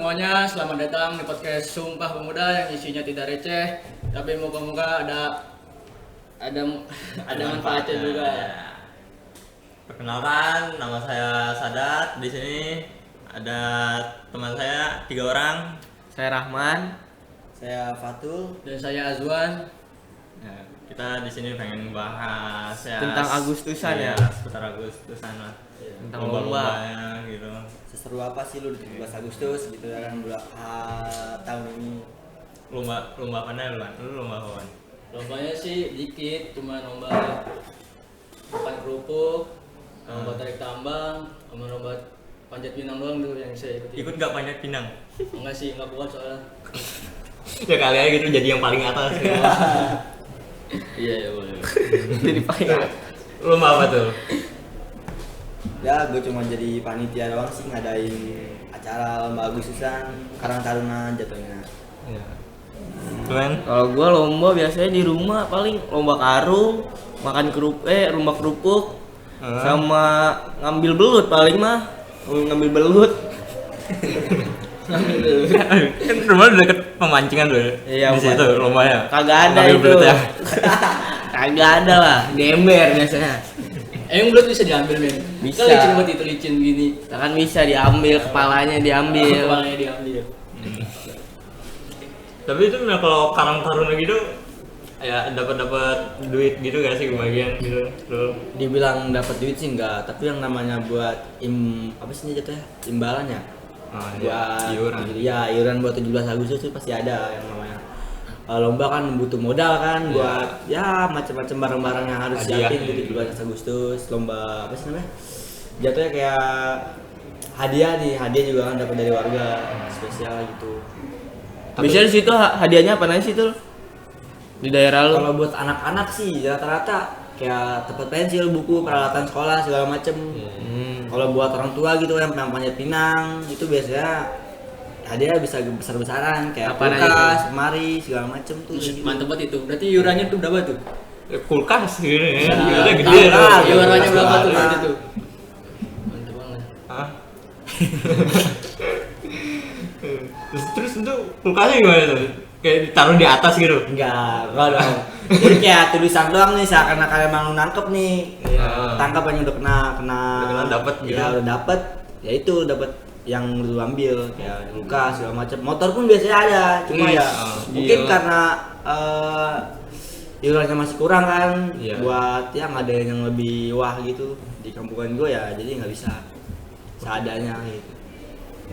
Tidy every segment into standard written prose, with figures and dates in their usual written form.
semuanya, selamat datang di podcast Sumpah Pemuda yang isinya tidak receh, tapi moga-moga ada manfaatnya juga. Perkenalkan, nama saya Sadat. Di sini ada teman saya 3 orang. Saya Rahman. Saya Fatul. Dan saya Azwan. Ya, kita di sini pengen bahas ya Tentang Agustusan ya? seputar Agustusan lah. Tentang lomba. Gitu. Seseru apa sih lu di 17 Agustus gitu ya kan tahun ini? Lomba apa nih lu? Lu lomba apa? Lombanya sih dikit, cuma lomba makan kerupuk, lomba tarik tambang, sama lomba panjat pinang doang tuh yang saya ikuti. Ikut gak panjat pinang? Enggak sih, enggak kuat soalnya. Ya kali aja gitu jadi yang paling atas. Iya ya boleh. Jadi pakai Lomba apa tuh? Ya gue cuma jadi panitia doang sih ngadain acara lomba Agustusan Karang Taruna jatuhnya. Ya. Cuman Kalau gua lomba biasanya di rumah paling lomba karung, makan lomba kerupuk, sama ngambil belut paling mah. Ngambil belut. kan rumah udah deket pemancingan tuh. Iya, di situ lombanya. Kagak ada Ngambil itu. belut ya? Kagak ada lah, gember biasanya. Emang belut bisa diambil men? Bisa. Kan licin banget itu licin gini. Kan bisa diambil, kepalanya diambil. Kepalanya diambil. Tapi itu kalau karang taruna gitu ya dapat duit gitu gak sih kebagian gitu lo? Dibilang dapat duit sih enggak, tapi yang namanya buat apa sih jatuhnya? Imbalan ya? Ya, iuran. Ya, iuran buat 17 Agustus itu pasti ada yang namanya lomba kan butuh modal kan buat ya macam-macam barang-barang yang harus Hadiah. siapin di 17 Agustus. Lomba apa sih namanya? Jatuhnya kayak hadiah juga kan dapat dari warga spesial gitu. Biasanya di situ hadiahnya apa aja sih tuh? Di daerah lu? Kalau buat anak-anak sih rata-rata kayak tempat pensil, buku, peralatan sekolah segala macem. Kalau buat orang tua gitu yang panjat pinang itu biasanya hadiah bisa besar-besaran kayak Apaan aja kulkas, lemari segala macem tuh. Gitu. Mantep banget itu. Berarti iurannya tuh berapa tuh? Kulkas gitu ya. Ya, Iurannya gede tahu tuh. lah. Iurannya berapa tuh? Berapa? Berarti tuh. Mantep banget. Hah? terus itu kulkasnya gimana tuh? Kayak ditaruh di atas gitu. Enggak dong. Jadi kayak tulisan doang nih seakan-akan emang lu nangkep nih. Iya. Tangkap yang udah kena Udah kena dapet gitu. Ya udah dapet. Ya itu dapat yang lu ambil kayak kulkas segala macam. Motor pun biasanya ada. Cuma Iya. ya mungkin Gila. karena iurannya masih kurang kan Iya. buat ya ngadain yang lebih wah gitu di kampungan gue ya jadi nggak bisa seadanya gitu.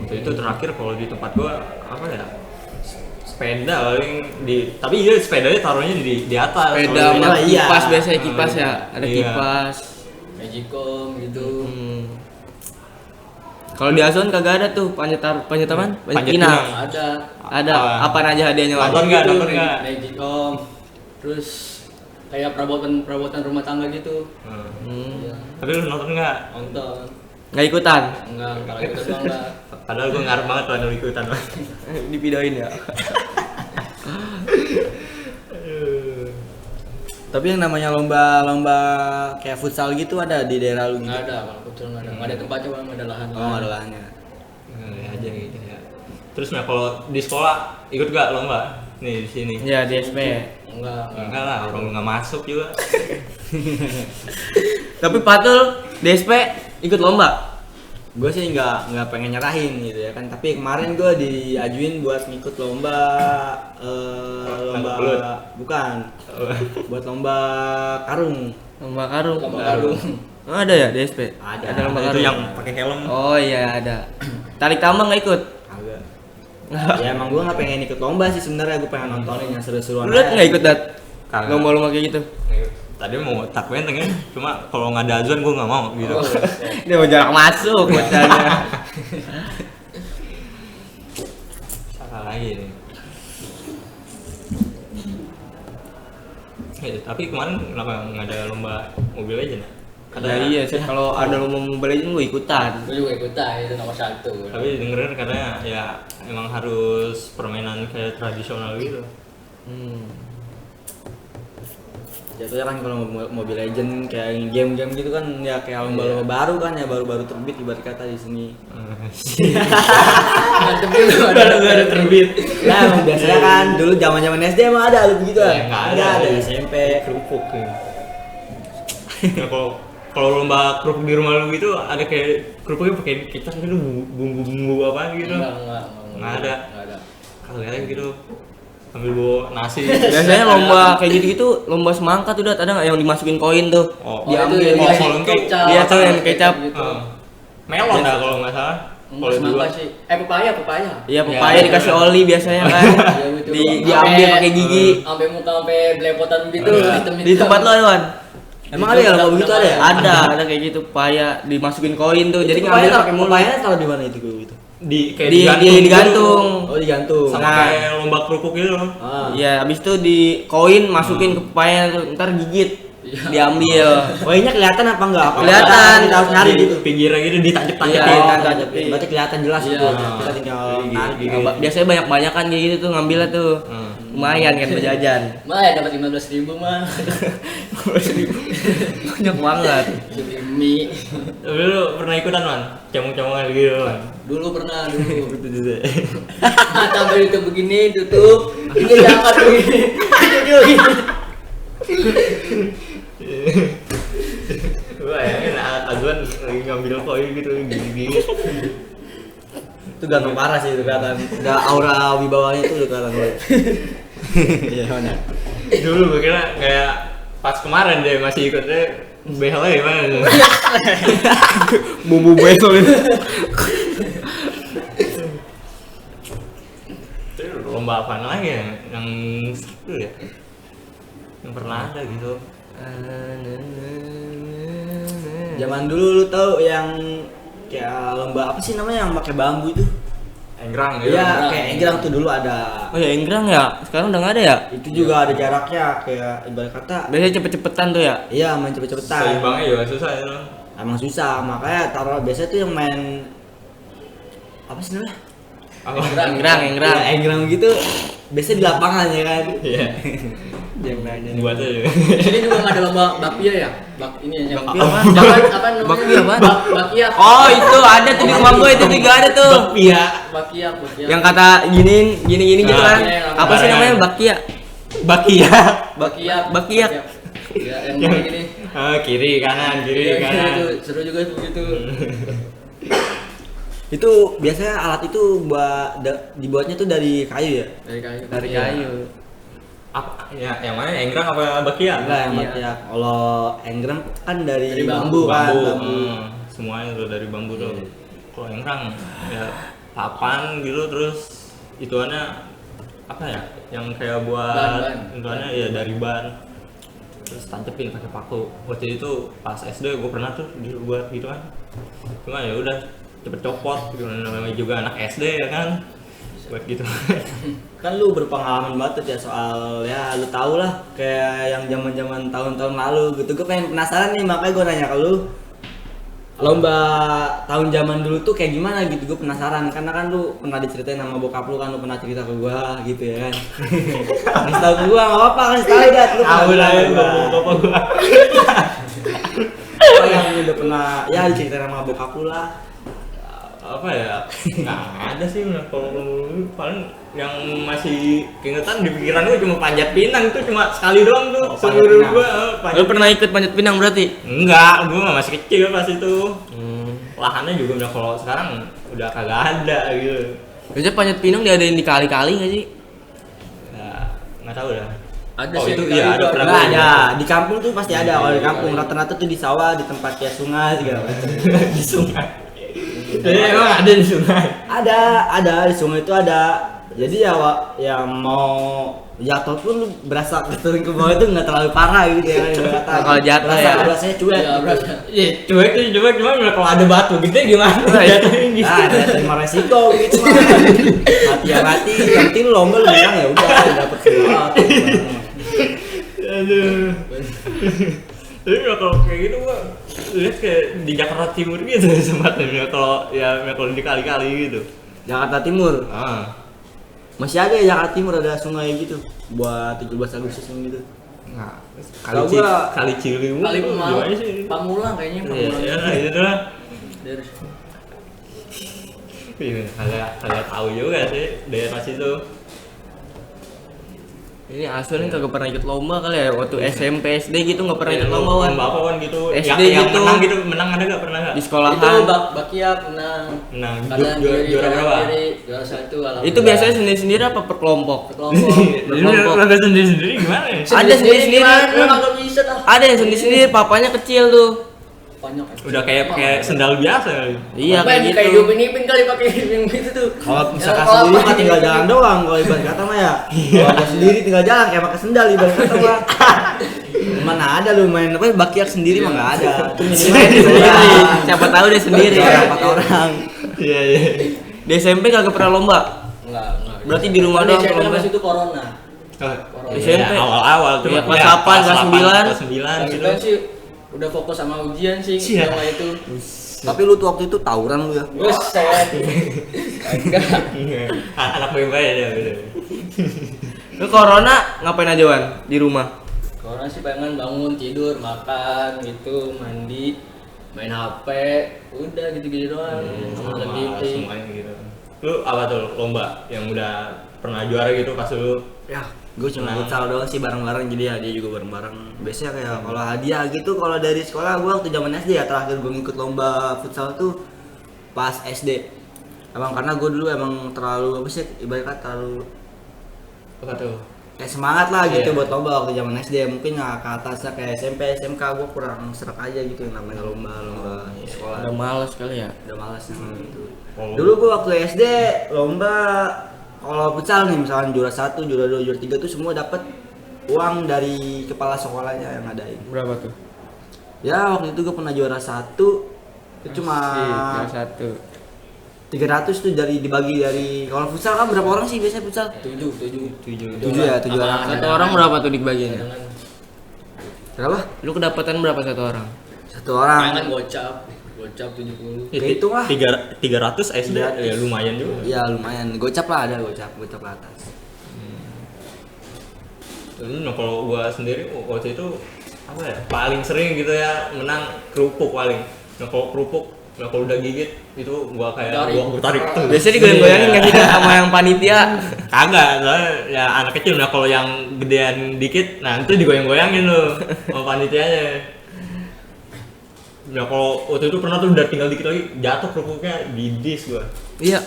Waktu itu terakhir kalau di tempat gua apa ya? Sepeda paling tapi iya sepedanya taruhnya di atas. Sepeda Kalau sama di- iya. kipas biasanya kipas ya, ada Iya. kipas. Magicom gitu. Kalau di Azon kagak ada tuh panjat apaan? Panjat Panjat pinang. pinang. Ada Ada apa aja hadiahnya? Wan? Nonton nggak? Gitu, Nonton nggak? Magicom. Terus kayak perabotan rumah tangga gitu. Iya. Tapi lu nonton nggak? Nonton. Nggak ikutan? Enggak, kalau gitu doang lah. Padahal gua ngarep banget kalau ikutan. Di videoin ya. Tapi yang namanya lomba kayak futsal gitu ada di daerah lu gitu. Enggak ada, kalau futsal enggak ada. Enggak ada tempatnya, Bang, enggak ada lahan. Oh, ada lahannya. Aja gitu ya. Terus nah kalau di sekolah ikut gak lomba? Nih di sini. Ya di SP. Enggak. Enggak lah, orang nggak masuk juga. Tapi Patul di SP ikut lomba. Gue sih nggak pengen nyerahin gitu ya kan, tapi kemarin gue diajuin buat ngikut lomba Belut. bukan buat lomba karung. Lomba karung. Lomba karung. Oh, ada ya di SP? Ada. Ada lomba Itu karung. yang pakai helm. Oh iya ada. Tarik tambang nggak ikut? Agak. Ya emang gue nggak pengen ikut lomba sih sebenarnya, gue pengen nontonin yang seru-seruan. Lu nggak ikut dat? Kagak. Lomba-lomba kayak gitu? Tadi mau tak benteng kan, cuma kalau nggak ada azan gue nggak mau gitu. Dia mau jarak masuk bocahnya. Salah lagi nih. Tapi kemarin kenapa nggak ada lomba Mobile Legends? Ya iya sih, kalau ada lomba Mobile Legends gue ikutan. Gue juga ikutan, itu nomor 1. Tapi dengerin katanya ya emang harus permainan kayak tradisional gitu. Jatuhnya kan kalau Mobile Legend kayak game-game gitu kan ya kayak lomba-lomba baru kan ya, baru-baru terbit ibarat kata di sini. Mantep dulu Baru terbit. Nah, emang biasanya kan dulu zaman-zaman SD emang ada lu begitu kan? Ya, nggak ada. Ada SMP. Kerupuk ya. Nah, kalau lomba kerupuk di rumah lu gitu ada kayak kerupuknya pakai kecap gitu, bumbu-bumbu apa gitu. Nggak ada. Kalian gitu ambil bawa nasi. Biasanya lomba kayak gitu-gitu, lomba semangka tuh ada nggak yang dimasukin koin tuh? Oh, Diambil itu oh, yang kalau itu kecap. Iya, tuh yang kecap. Melon dah kalau nggak salah. Kalau Semangka dua sih. Pepaya. Iya, pepaya Ya, dikasih ya. oli biasanya kan. Iya, betul. Diambil pakai gigi. Sampai muka sampai belepotan gitu. Di tempat lo, Iwan? Emang ada ya lomba begitu ada ya? Ada kayak gitu, pepaya dimasukin koin tuh. Jadi ngambil pakai mulut. Pepayanya taruh di mana itu gue gitu? kayak Digantung. Oh, digantung. sama Nah. kayak lomba kerupuk gitu. Ah. Iya, habis itu di koin masukin ke pepaya tuh, ntar gigit. Diambil. Koinnya kelihatan apa enggak? Apa Kelihatan. kita harus nyari gitu. Pinggirnya gitu Iya, ditancap-tancapin. Tanjapin. Berarti kelihatan jelas Iya. itu. Kita tinggal narik. Biasanya banyak-banyakan kayak gitu tuh ngambilnya tuh. Lumayan kan berjajan. Mah ya dapat 15.000 mah. Banyak banget. Beli mie. Tapi lu pernah ikutan man? Camung-camungan gitu man? Dulu pernah dulu. Mata sampai itu begini tutup. Ini diangkat begini. Gua bayangin Azwan lagi ngambil koin gitu gini-gini. Itu ganteng parah sih itu kelihatan. Udah aura wibawanya itu udah kelihatan banget. Iya mana? Dulu gua kira kayak pas kemarin deh masih ikutnya behel gimana tuh? Bumbu besok itu. Itu lomba apa lagi ya? Yang seru ya? Yang pernah ada gitu. Zaman dulu lu tahu yang kayak lomba apa sih namanya yang pakai bambu itu? Enggrang gitu. Iya, kayak enggrang tuh dulu ada. Oh ya, enggrang ya? Sekarang udah nggak ada ya? Itu juga ada jaraknya kayak ibarat kata. Biasanya cepet-cepetan tuh ya? Iya, main cepet-cepetan. Seimbangnya juga susah ya. Emang susah, makanya taruh biasanya tuh yang main apa sih namanya? Apa? Enggrang. Ya, enggrang gitu biasanya di lapangan ya kan. Iya. Yang nanya. Buat aja. Ini juga nggak ada lomba bakpia ya? Ini yang Bakpia apaan? apa namanya? Bakpia apaan? Bakpia. Oh itu ada tuh di rumah gue itu juga ada tuh. Iya. Bakpia. Yang kata gini gitu Ah, kan? iya, Apa sih namanya bakia? Bakia. Bakiak. Bakiak. Ya, yang gini. Kiri kanan Iya, kanan. itu seru juga itu gitu. Itu biasanya alat itu dibuatnya tuh dari kayu ya? Dari kayu. Dari Iya. kayu. Apa? Ya, yang mana? Enggrang apa Bakia? Enggak yang Iya. ya. Kalau enggrang kan dari Dari bambu kan. Bambu. Semuanya tuh dari bambu tuh. Iya. Kalau enggrang ya papan gitu terus ituannya apa ya? Yang kayak buat Ban. ituannya ya dari ban. Terus tancepin pakai paku. Waktu itu pas SD gue pernah tuh dibuat gitu kan. Cuma ya udah cepet copot gitu, namanya juga anak SD ya kan. Buat gitu. Kan lu berpengalaman banget ya soal ya lu tau lah kayak yang zaman-zaman tahun-tahun lalu gitu. Gue pengen penasaran nih makanya gue nanya ke lu. Lomba tahun zaman dulu tuh kayak gimana gitu, gue penasaran karena kan lu pernah diceritain sama bokap lu kan, lu pernah cerita ke gua gitu ya kan. Kasih tau ke gua nggak apa-apa, kasih tau aja lu. Tahu lah ya gua. bapak gua. Oh, yang lu udah pernah ya diceritain sama bokap lu lah. Apa ya? Nggak ada sih kalau paling yang masih keingetan di pikiran gue cuma panjat pinang itu cuma sekali doang tuh. Oh, Seumur panjat hidup gue Lu pernah ikut panjat pinang berarti? Enggak, gue masih kecil pas itu. Lahannya juga udah kalau sekarang udah kagak ada gitu. Biasanya panjat pinang diadain di kali-kali nggak sih? Ya, nggak tahu dah. Ada Oh, sih itu di iya, kayu ada tuh, pernah Nggak ada, di kampung tuh pasti ada. Kalau di Iya, kampung iya. rata-rata tuh di sawah, di tempat kayak sungai segala macam. Di sungai. Jadi emang ada di sungai. Ada di sungai itu ada. Jadi ya yang mau jatuh pun lu berasa turun ke bawah itu nggak terlalu parah gitu ya. Nah, kalau jatuh ya. Rasanya cuek. Iya, berasa. Iya, cuek tuh cuek cuma kalau ada batu gede gimana? Jatuhnya gitu. Ah, ada terima resiko gitu mah. Mati ya mati, yang penting lu lomba lu menang ya udah dapat sesuatu. Aduh. Tapi kalau kayak gitu gua lihat kayak di Jakarta Timur gitu sempatnya kalau dikali-kali gitu. Jakarta Timur. Ah. Masih ada ya Jakarta Timur ada sungai gitu buat 17 Agustus gitu. Nggak. Kalau gua- Kali Ciliwung. Kali gimana sih? Pamulang kayaknya Iya, Pamulang. itu lah. Dari Iya, kagak tahu juga sih daerah situ. Ini Asun nih kagak pernah ikut lomba kali ya, waktu SMP SD gitu nggak pernah ikut lomba Wan. Lomba apa Wan gitu? SD yang gitu. menang gitu, menang ada nggak pernah nggak? Di sekolahan. itu Bakiak menang. Menang. Kanan Juara kiri, kanan berapa? kiri, juara 1 alhamdulillah. Itu biasanya sendiri-sendiri apa per kelompok? kelompok. Jadi lomba sendiri gimana ya? Ada sendiri-sendiri. Enggak bisa dah. Ada yang sendiri-sendiri, papanya kecil tuh. Banyak. Udah kayak sendal biasa kali. Iya kayak Kayak gitu. Ipin kali pakai yang gitu tuh. Kalau misalkan Kalau sendiri apa mah tinggal gitu. jalan doang kalau ibarat kata mah ya. Kalau gua sendiri tinggal jalan kayak pakai sendal ibarat kata mah. Mana ada lu main apa bakiak sendiri mah enggak ada. Itu Main sendiri. Siapa tahu dia sendiri. Orang 4 orang. Iya iya. Di SMP kagak pernah lomba. Enggak. Berarti di rumah doang kalau lomba. itu corona. SMP. Awal-awal tuh. Iya, kelas 8, kelas 9. Kelas 9 Kita gitu. sih udah fokus sama ujian sih Iya. selama itu. Tapi lu tuh waktu itu tawuran lu ya. Buset. Enggak. Anak baik-baik dia gitu. Lu corona ngapain aja Wan di rumah? Corona sih bangun tidur makan gitu mandi main HP udah gitu-gitu doang sama nonton TV. Semuanya gitu. Lu apa tuh lomba yang udah pernah juara gitu pas lu? Ya, gue cuma futsal doang sih bareng-bareng jadi ya dia juga bareng-bareng. Biasanya kayak kalau hadiah gitu kalau dari sekolah gue waktu zaman SD ya terakhir gue ngikut lomba futsal tuh pas SD. Emang karena gue dulu emang terlalu apa sih ibaratnya terlalu Apa tuh? kayak semangat lah gitu Iya. buat lomba waktu zaman SD. Mungkin nggak ke atasnya kayak SMP, SMK gue kurang serak aja gitu yang namanya lomba di sekolah. Udah males kali ya. Udah malas gitu. Oh. Dulu gue waktu SD lomba kalau futsal nih misalkan juara 1, juara 2, juara 3 tuh semua dapat uang dari kepala sekolahnya yang ngadain. Berapa tuh? Ya waktu itu gue pernah juara 1 itu cuma Juara 1. 300 tuh dari dibagi dari kalau futsal kan berapa orang sih biasanya futsal? 7 7 ya, 7 orang. Satu orang berapa tuh dibagiannya? Berapa? Lu kedapatan berapa satu orang? Satu orang. Jangan gocap 70. Kehitung lah. 300 SD ya lumayan juga. Iya lumayan. Gocap lah ada gocap ke atas. Nah, kalau gua sendiri waktu itu apa ya? Paling sering gitu ya menang kerupuk paling. Nah, kalau udah gigit itu gua kayak gua tarik tuh. Biasanya digoyang-goyangin nggak sih Dan, sama yang panitia? Kagak, soalnya ya anak kecil. Nah, kalau yang gedean dikit, nah itu digoyang-goyangin loh sama panitianya. Nah, kalau waktu itu pernah tuh udah tinggal dikit lagi jatuh kerupuknya di dis gua. Iya.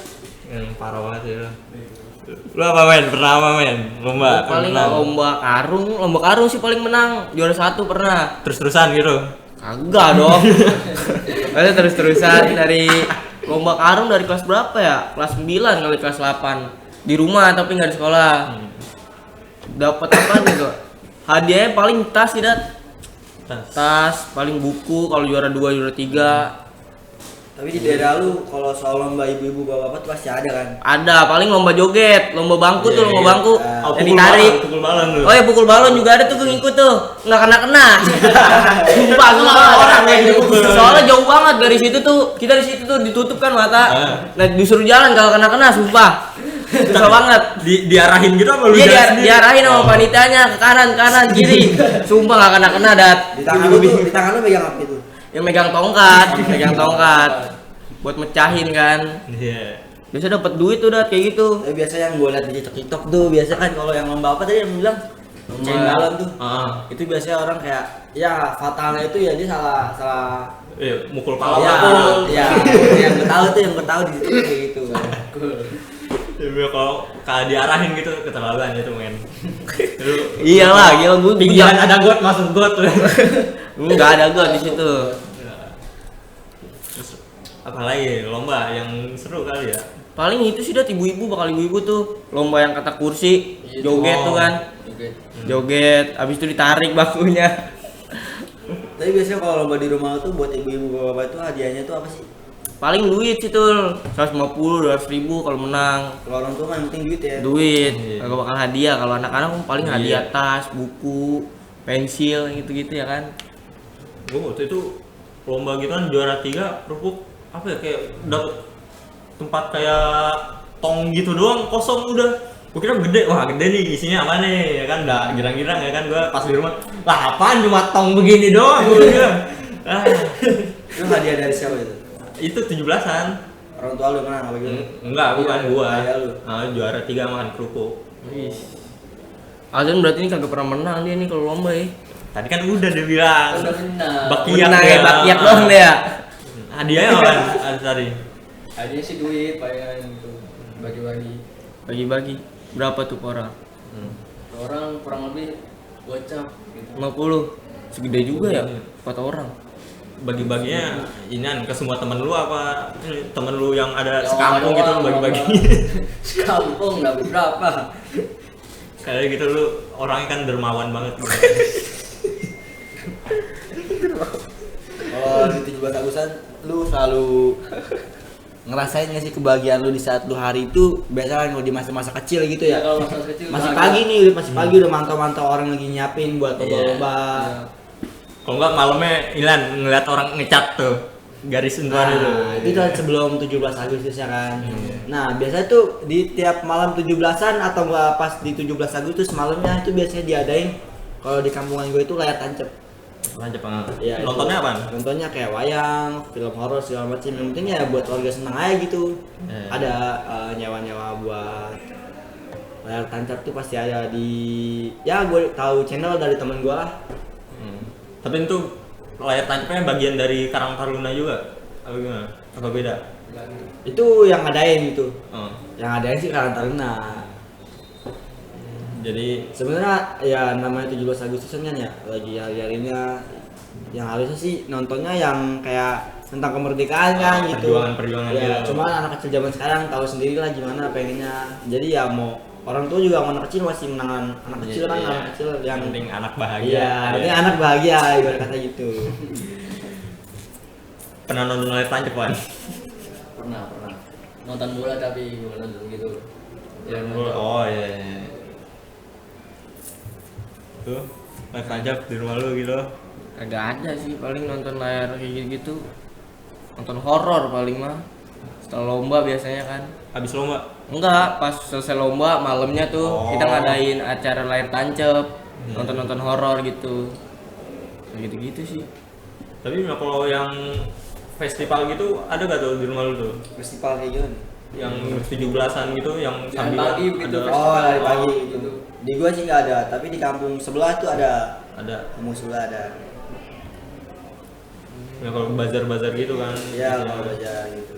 Yang parah banget sih lo. Lu apa men? Pernah apa men? Lomba? Paling menang? lomba karung sih paling menang. Juara 1 pernah. Terus-terusan gitu. Kagak dong. Ada terus-terusan dari lomba karung dari kelas berapa ya? Kelas 9 kali kelas 8. Di rumah tapi nggak di sekolah. Dapat apa gitu? Hadiahnya paling tas sih, Dat. Tas, paling buku kalau juara 2, juara 3. Tapi di daerah lu kalau soal lomba ibu-ibu bapak-bapak tuh pasti ada kan? Ada, paling lomba joget, lomba bangku tuh, Iya, lomba iya. bangku. Oh, Yang ditarik. pukul balon lu. Oh ya pukul balon juga ada tuh gue ngikut tuh. Nggak kena. Sumpah orang soalnya jauh banget dari situ tuh. Kita di situ tuh ditutup kan mata. Nah disuruh jalan kalau kena sumpah. Susah banget. Diarahin gitu apa lu Dia jalan sendiri? diarahin sama panitianya ke kanan kiri. Sumpah nggak kena Dat. Di tangan lu megang apa itu? Yang megang tongkat buat mecahin kan. Iya. Biasa dapat duit tuh Dat kayak gitu. Tapi biasa yang gue liat di TikTok tuh biasa kan kalau yang lomba apa tadi yang bilang mecahin balon tuh. Itu biasanya orang kayak ya fatalnya itu ya dia salah Iya, mukul ya, pala. ya, yang gue tahu di situ kayak gitu. Ya, kalau diarahin gitu keterlaluan itu men. Lu Iyalah, gila gue pinggiran ada got masuk got. Enggak ada gue di situ. Terus apalagi lomba yang seru kali ya? Paling itu sih Dat, ibu-ibu tuh lomba yang kata kursi, joget tuh kan. Joget, abis itu ditarik bakunya. Tapi biasanya kalau lomba di rumah tuh buat ibu-ibu bapak itu hadiahnya tuh apa sih? Paling duit sih tuh, 150, 200 ribu kalau menang. Kalau orang tua mah yang penting duit ya. Duit, Iya. kagak bakal hadiah. Kalau anak-anak paling Iya. hadiah tas, buku, pensil gitu-gitu ya kan. Gue waktu itu lomba gitu kan juara 3 kerupuk apa ya kayak dapet tempat kayak tong gitu doang kosong udah Gua kira gede, wah gede nih isinya apa nih, ya kan udah girang-girang ya kan gua pas di rumah, lah apaan cuma tong begini doang gua bilang. Ah, Itu hadiah dari siapa itu? itu 17-an. Orang tua lu menang apa gitu? Enggak, bukan gua. Ayah lu. Juara 3 makan kerupuk. Wih. Azan berarti ini kagak pernah menang dia nih kalau lomba ya. Tadi kan udah dia bilang. Udah menang. Bakiak Menang dia. ya, bakiak doang dia ya. Hadiahnya apa? Ada tadi. Aja sih duit palingan gitu. Bagi-bagi. Bagi-bagi. Berapa tuh per orang? Orang kurang lebih gocap gitu. 50. Segede juga ya 4 orang. Bagi-baginya inian ke semua temen lu apa? Ini temen lu yang ada Ya, sekampung gitu orang lu bagi-bagi. Sekampung enggak berapa. Kayak gitu lu orangnya kan dermawan banget gitu. Kalau di 17 Agustusan lu selalu ngerasain nggak sih kebahagiaan lu di saat lu hari itu biasa kan kalau di masa-masa kecil gitu ya? Kalau masa kecil Masih bahagia. pagi nih, masih pagi udah mantau-mantau orang lagi nyiapin buat lomba-lomba. Iya. Kalau enggak malamnya Ilan ngeliat orang ngecat tuh garis sentuhan itu. Nah, itu kan sebelum 17 Agustus ya kan. Nah, biasanya tuh di tiap malam 17-an atau enggak pas di 17 Agustus malamnya itu biasanya diadain kalau di kampungan gue itu layar tancap. Lanjut banget. Iya, Nontonnya itu. apaan? Nontonnya kayak wayang, film horor segala macam. Yang penting ya buat warga senang aja gitu. Ada nyawa-nyawa buat layar tancap tuh pasti ada di ya gue tahu channel dari temen gue lah. Tapi itu layar tancapnya bagian dari Karang Taruna juga? Apa gimana? Apa beda? Itu yang ngadain gitu. Oh. Yang ngadain sih Karang Taruna. Jadi Sebenarnya ya namanya 17 Agustusan kan ya lagi hari-harinya yang harusnya sih nontonnya yang kayak tentang kemerdekaan kan gitu. Perjuangan Ya, gitu. cuma anak kecil zaman sekarang tahu sendiri lah gimana pengennya. Jadi ya mau orang tua juga anak kecil masih menangan anak kecil kan Iya. anak kecil yang penting anak bahagia. iya, penting anak bahagia ibarat kata gitu. Pernah nonton layar tancap kan? Pernah. Nonton bola tapi bukan nonton gitu. Ya nonton. Oh iya. Tuh, layar tancap di rumah lu gitu. Kagak ada sih, paling nonton layar kayak gitu. Nonton horor paling mah. Setelah lomba biasanya kan. Habis lomba. Enggak, pas selesai lomba malamnya tuh Oh. kita ngadain acara layar tancap, nonton-nonton horor gitu. Kayak gitu-gitu sih. Tapi kalau yang festival gitu ada gak tuh di rumah lu tuh? Festival kayak gimana? Yang 17-an gitu yang Yang sambil pagi gitu, ada festival. Oh, dari pagi gitu. gitu. Di gua sih nggak ada, tapi di kampung sebelah tuh ada. ada. Kampung sebelah ada. Ya kalau bazar-bazar gitu kan. Ya, kalau baca gitu.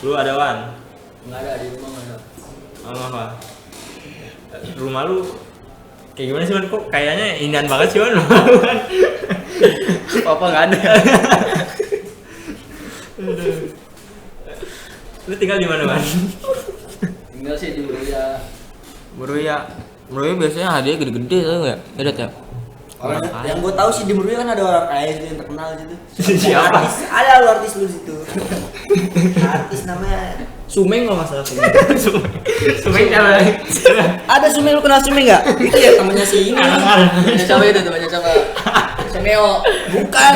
Lu ada Wan? Enggak ada di rumah enggak ada. Apa? Rumah lu kayak gimana sih Wan? Kok kayaknya indah banget sih Wan rumah lu kan? Papa nggak ada. Lu tinggal di mana Wan? Tinggal sih di Meruya. Meruya biasanya hadiah gede-gede tau nggak? Ada ya? Orang Orang kaya. yang gue tahu sih di Meruya kan ada orang kaya gitu yang terkenal gitu. Siapa? Artis, ada lu artis lu di situ. Artis namanya Sumeng kalau nggak salah Sumeng. Sumeng siapa? Ada Sumeng, lu kenal Sumeng nggak? Itu ya temennya si ini. Temannya siapa itu? Temannya siapa? Semeo. Bukan.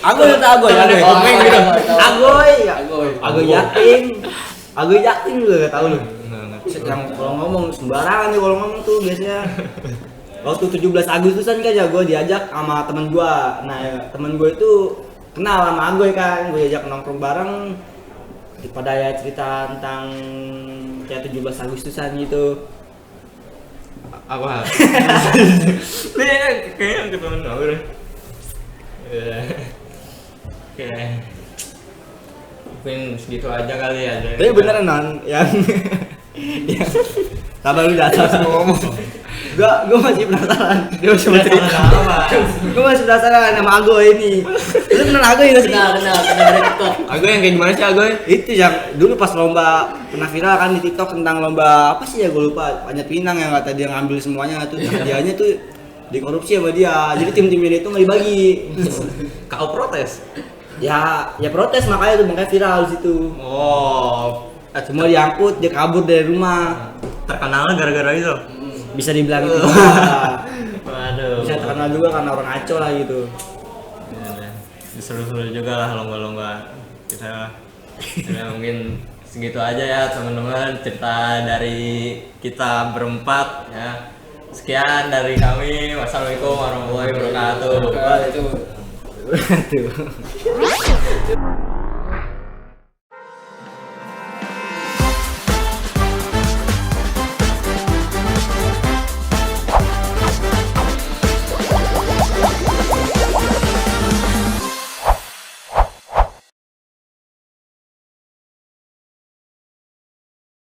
Agoy atau Agoy? Agoy. Oh, Sumeng Agoy, gitu. Agoy. Agoy. Agoy. Agoy Yakin. Agoy Yakin lu gak tahu lu. Yang kalau ngomong sembarangan nih kalau ngomong tuh biasanya. Waktu 17 Agustusan kan ya gue diajak sama temen gue. Nah temen gue itu kenal sama Agoy kan, gue diajak nongkrong bareng. Pada ya cerita tentang kayak 17 Agustusan gitu. Apa? Lu kayaknya ketemu aku deh. Oke. Mungkin segitu aja kali ya. Tapi beneran non yang sabar lu dasar ngomong. Gua masih penasaran. Dia masih cerita. Gua masih penasaran sama Agoy ini. Lu kenal Agoy enggak sih? Kenal dari TikTok. Agoy yang kayak gimana sih Agoy? Itu yang dulu pas lomba pernah viral kan di TikTok tentang lomba apa sih ya gue lupa, Panjat Pinang yang kata dia ngambil semuanya tuh hadiahnya tuh dikorupsi sama dia. Jadi tim-timnya dia itu nggak dibagi. Kau protes? Ya protes makanya tuh makanya viral di situ. Oh, Semua diangkut, dia kabur dari rumah. terkenalnya gara-gara itu. Bisa dibilang itu. Waduh. Bisa terkenal juga karena orang ngaco lah gitu. Seru-seru juga lah lomba-lomba kita. Ya, mungkin segitu aja ya teman-teman cerita dari kita berempat ya. Sekian dari kami. Wassalamualaikum warahmatullahi wabarakatuh. Itu. Tuh.